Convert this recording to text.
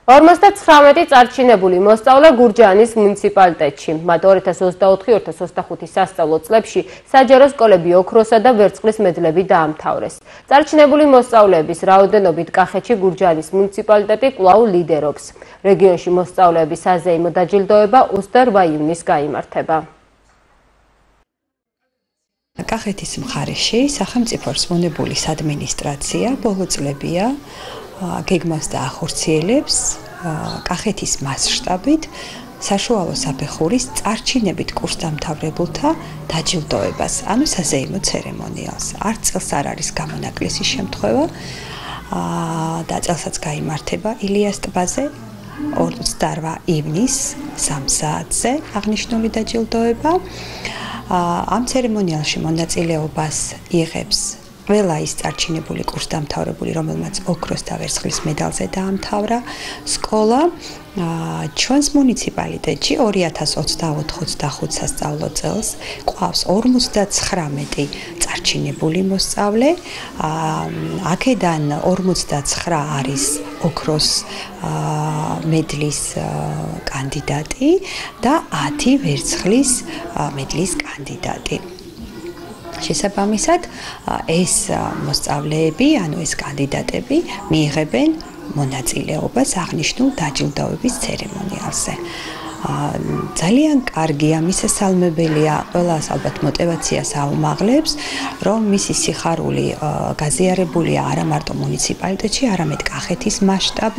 59 წარჩინებული მოსწავლე გურჯაანის მუნიციპალიტეტში. მათ 2024-2025 სასწავლო წლებში საჯარო სკოლები ოქროსა და ვერცხლის მედლები დაამთავრეს. წარჩინებული მოსწავლეების რაოდენობით კახეთში გურჯაანის მუნიციპალიტეტი კვლავ ლიდერობს. რეგიონში მოსწავლეების საზეიმო დაჯილდოება 28 ივნისს გაიმართება. კახეთის მხარეში სახელმწიფოს მონებული ადმინისტრაცია ბოლო წლებია გეგმავს და ახორციელებს კახეთის მასშტაბით საშუალო საფეხურის წარჩინებით კურსდამთავრებულთა დაჯილდოებას, ანუ საზეიმო ცერემონიალს. არც წელს არ არის გამონაკლისი შემთხვევა და წელსაც გაიმართება ილიას ტბაზე 28 ივნისს 3 საათზე აღნიშნული დაჯილდოება. ამ ცერემონიალში მონაწილეობას იღებს ყველა ის წარჩინებული კურსდამთავრებული, რომელმაც ოქროს და ვერცხლის მედალზე დაამთავრა სკოლა. ჩვენს მუნიციპალიტეტში 2024-25 სასწავლო წელს ყავს 59 წარჩინებული მოსწავლე. აქედან 49 არის ოქროს მედლის კანდიდატი და 10 ვერცხლის მედლის კანდიდატი. შესაბამისად, ეს მოსწავლეები, ანუ ეს კანდიდატები მიიღებენ მონაწილეობას აღნიშნულ დაჯილდოების ცერემონიალზე. ძალიან კარგია, მისასალმებელია, ყველას ალბათ мотивაციას აუმაღლებს, რომ მისი სიხარული გაზიარებულია არა მარტო მუნიციპალიტეტში, არამედ კახეთის მასშტაბით.